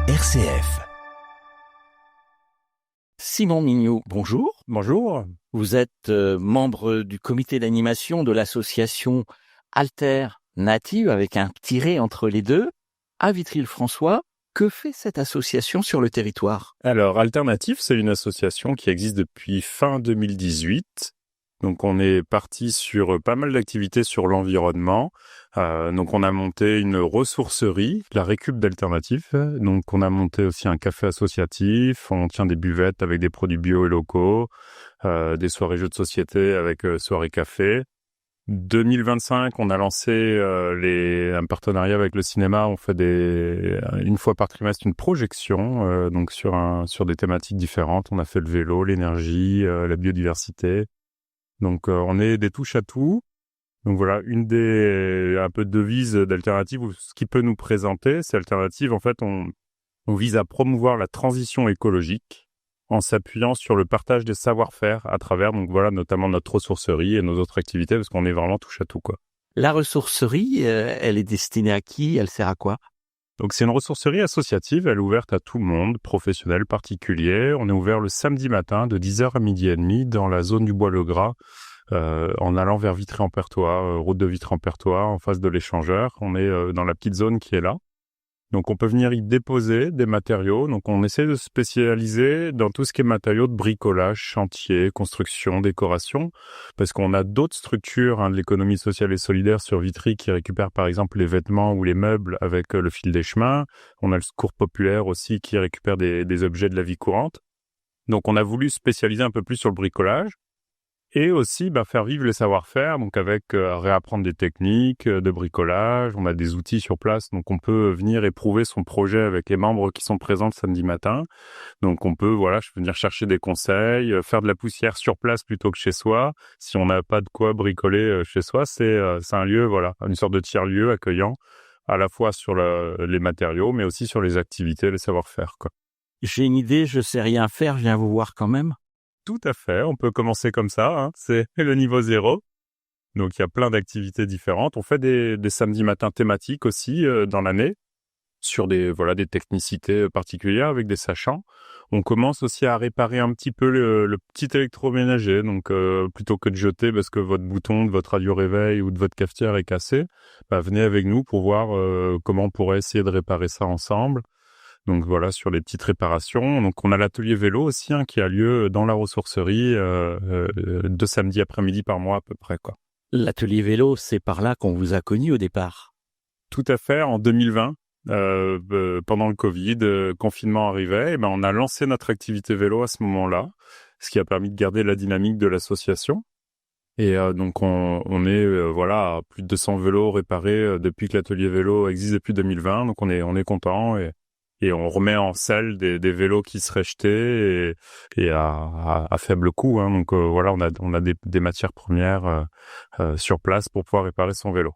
RCF. Simon Mignot, bonjour. Bonjour. Vous êtes membre du comité d'animation de l'association Alternative, avec un tiret entre les deux, à Vitry-le-François. Que fait cette association sur le territoire ? Alors, Alternative, c'est une association qui existe depuis fin 2018. Donc, on est parti sur pas mal d'activités sur l'environnement. Donc, on a monté une ressourcerie, la Récup d'Alternative. Donc, on a monté aussi un café associatif. On tient des buvettes avec des produits bio et locaux, des soirées jeux de société avec soirée café. 2025, on a lancé un partenariat avec le cinéma. On fait une fois par trimestre une projection, donc sur des thématiques différentes. On a fait le vélo, l'énergie, la biodiversité. Donc on est des touches à tout. Donc voilà, un peu de devise d'Alternative, ou ce qui peut nous présenter, c'est Alternative. En fait, on vise à promouvoir la transition écologique en s'appuyant sur le partage des savoir-faire à travers, donc voilà, notamment notre ressourcerie et nos autres activités, parce qu'on est vraiment touche à tout, quoi. La ressourcerie, elle est destinée à qui ? Elle sert à quoi ? Donc c'est une ressourcerie associative, elle est ouverte à tout le monde, professionnels, particuliers. On est ouvert le samedi matin de 10h à 12h30 dans la zone du Bois-le-Gras, en allant vers Vitry-en-Perthos, route de Vitry-en-Perthos, en face de l'échangeur. On est dans la petite zone qui est là. Donc on peut venir y déposer des matériaux. Donc on essaie de se spécialiser dans tout ce qui est matériaux de bricolage, chantier, construction, décoration, parce qu'on a d'autres structures de l'économie sociale et solidaire sur Vitry qui récupèrent par exemple les vêtements ou les meubles avec le fil des chemins. On a le Secours populaire aussi qui récupère des objets de la vie courante. Donc on a voulu spécialiser un peu plus sur le bricolage. Et aussi faire vivre les savoir-faire, donc avec réapprendre des techniques de bricolage. On a des outils sur place, donc on peut venir éprouver son projet avec les membres qui sont présents le samedi matin. Donc on peut venir chercher des conseils, faire de la poussière sur place plutôt que chez soi. Si on n'a pas de quoi bricoler chez soi, c'est un lieu, une sorte de tiers-lieu accueillant, à la fois sur les matériaux, mais aussi sur les activités, les savoir-faire, quoi. J'ai une idée, je sais rien faire, je viens vous voir quand même. Tout à fait, on peut commencer comme ça, c'est le niveau 0. Donc il y a plein d'activités différentes. On fait des samedis matins thématiques aussi dans l'année, sur des technicités particulières avec des sachants. On commence aussi à réparer un petit peu le petit électroménager, donc plutôt que de jeter parce que votre bouton de votre radio réveil ou de votre cafetière est cassé, venez avec nous pour voir comment on pourrait essayer de réparer ça ensemble. Donc voilà, sur les petites réparations. Donc on a l'atelier vélo aussi qui a lieu dans la ressourcerie 2 samedis après-midi par mois à peu près, quoi. L'atelier vélo, c'est par là qu'on vous a connus au départ. Tout à fait, en 2020, pendant le Covid, confinement arrivait, on a lancé notre activité vélo à ce moment-là, ce qui a permis de garder la dynamique de l'association. Et donc on est à plus de 200 vélos réparés depuis que l'atelier vélo existe depuis 2020. Donc on est content et on remet en selle des vélos qui seraient jetés et à faible coût. Donc on a des matières premières sur place pour pouvoir réparer son vélo.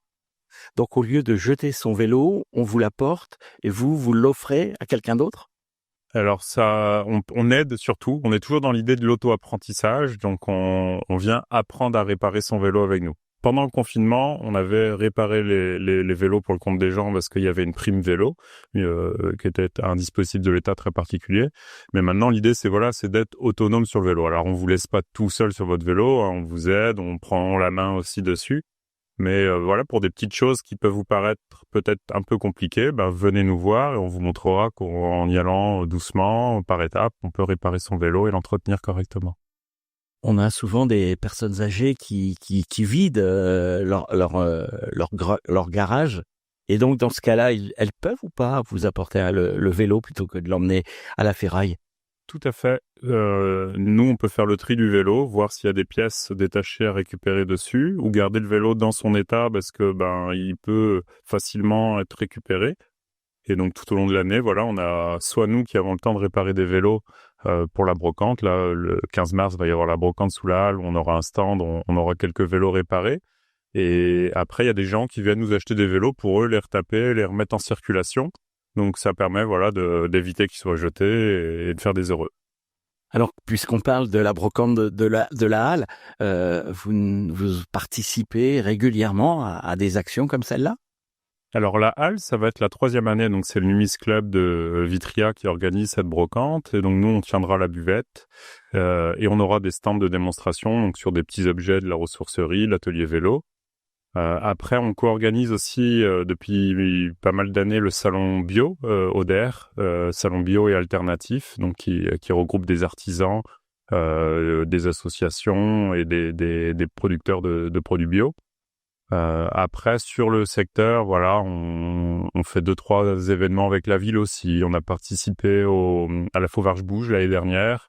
Donc au lieu de jeter son vélo, on vous l'apporte et vous l'offrez à quelqu'un d'autre ? Alors ça, on aide surtout. On est toujours dans l'idée de l'auto-apprentissage, donc on vient apprendre à réparer son vélo avec nous. Pendant le confinement, on avait réparé les vélos pour le compte des gens parce qu'il y avait une prime vélo qui était un dispositif de l'État très particulier. Mais maintenant, l'idée, c'est d'être autonome sur le vélo. Alors, on vous laisse pas tout seul sur votre vélo, on vous aide, on prend la main aussi dessus. Mais pour des petites choses qui peuvent vous paraître peut-être un peu compliquées, venez nous voir et on vous montrera qu'en y allant doucement, par étapes, on peut réparer son vélo et l'entretenir correctement. On a souvent des personnes âgées qui vident leur garage. Et donc, dans ce cas-là, elles peuvent ou pas vous apporter le vélo plutôt que de l'emmener à la ferraille ? Tout à fait. Nous, on peut faire le tri du vélo, voir s'il y a des pièces détachées à récupérer dessus, ou garder le vélo dans son état parce que il peut facilement être récupéré. Et donc tout au long de l'année, on a soit nous qui avons le temps de réparer des vélos pour la brocante. Là, le 15 mars, il va y avoir la brocante sous la halle où on aura un stand, on aura quelques vélos réparés. Et après, il y a des gens qui viennent nous acheter des vélos pour eux, les retaper, les remettre en circulation. Donc ça permet d'éviter qu'ils soient jetés et de faire des heureux. Alors, puisqu'on parle de la brocante de la halle, vous participez régulièrement à des actions comme celle-là ? Alors la halle, ça va être la 3e année, donc c'est le Numis Club de Vitria qui organise cette brocante, et donc nous on tiendra la buvette, et on aura des stands de démonstration, donc sur des petits objets de la ressourcerie, l'atelier vélo. Après, on co-organise aussi depuis pas mal d'années le salon bio ODER, salon bio et alternatif, donc qui regroupe des artisans, des associations et des producteurs de produits bio. Après, sur le secteur, voilà, on fait 2-3 événements avec la ville aussi. On a participé à la Fauvarge Bouge l'année dernière.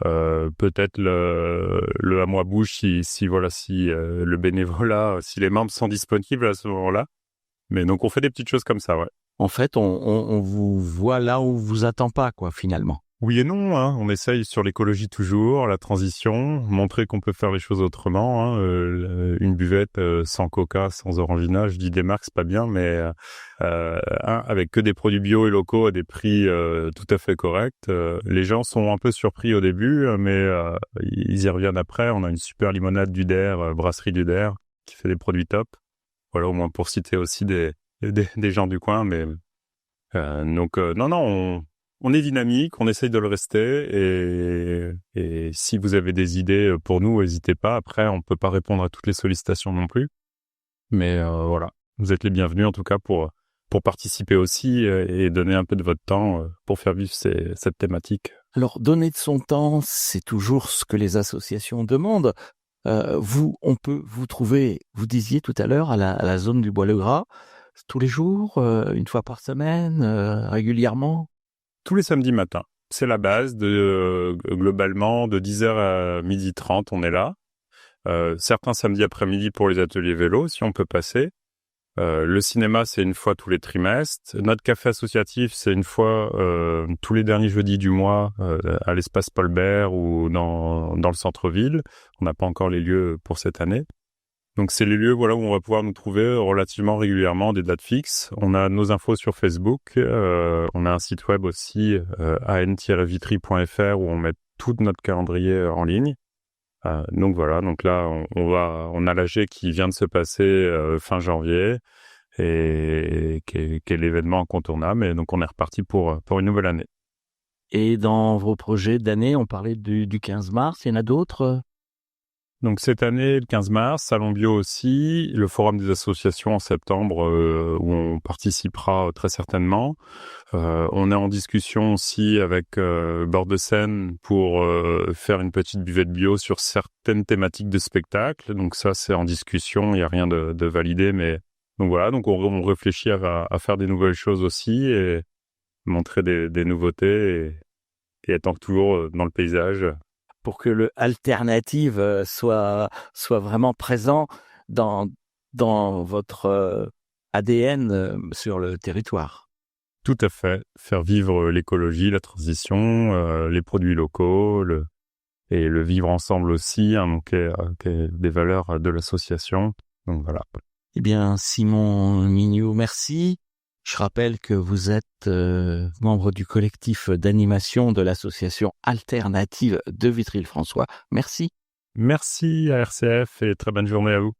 Peut-être le Hamois Bouge si le bénévolat, si les membres sont disponibles à ce moment-là. Mais donc on fait des petites choses comme ça, ouais. En fait, on vous voit là où vous attend pas, quoi, finalement. Oui et non, hein. On essaye sur l'écologie toujours, la transition, montrer qu'on peut faire les choses autrement, hein. Une buvette sans coca, sans orangina, je dis des marques, c'est pas bien, mais avec que des produits bio et locaux à des prix tout à fait corrects. Les gens sont un peu surpris au début, mais ils y reviennent après. On a une super limonade d'Uder, brasserie d'Uder, qui fait des produits top. Voilà, au moins pour citer aussi des gens du coin, mais non, on est dynamique, on essaye de le rester, et si vous avez des idées pour nous, n'hésitez pas. Après, on peut pas répondre à toutes les sollicitations non plus, mais voilà, vous êtes les bienvenus en tout cas pour participer aussi et donner un peu de votre temps pour faire vivre cette thématique. Alors, donner de son temps, c'est toujours ce que les associations demandent. On peut vous trouver, vous disiez tout à l'heure, à la zone du Bois-le-Gras, tous les jours, une fois par semaine, régulièrement? Tous les samedis matins. C'est la base globalement de 10h à 12h30, on est là. Certains samedis après-midi pour les ateliers vélo, si on peut passer. Le cinéma, c'est une fois tous les trimestres. Notre café associatif, c'est une fois tous les derniers jeudis du mois à l'espace Paul Bert ou dans le centre-ville. On n'a pas encore les lieux pour cette année. Donc c'est les lieux où on va pouvoir nous trouver relativement régulièrement, des dates fixes. On a nos infos sur Facebook, on a un site web aussi, an-vitry.fr, où on met tout notre calendrier en ligne. Donc voilà, donc là on a l'AG qui vient de se passer fin janvier, et qui est l'événement incontournable, et donc on est reparti pour une nouvelle année. Et dans vos projets d'année, on parlait du 15 mars, il y en a d'autres? Donc cette année, le 15 mars, Salon Bio aussi, le Forum des associations en septembre, où on participera très certainement. On est en discussion aussi avec Bord de Seine pour faire une petite buvette bio sur certaines thématiques de spectacle. Donc ça, c'est en discussion, il n'y a rien de validé, mais donc voilà, donc on réfléchit à faire des nouvelles choses aussi, et montrer des nouveautés, et être toujours dans le paysage. Pour que le alternative soit vraiment présent dans votre ADN sur le territoire. Tout à fait. Faire vivre l'écologie, la transition, les produits locaux, et le vivre ensemble aussi, hein, donc des valeurs de l'association. Donc voilà. Eh bien, Simon Mignoux, merci. Je rappelle que vous êtes membre du collectif d'animation de l'association alternative de Vitry-le-François. Merci. Merci à RCF, et très bonne journée à vous.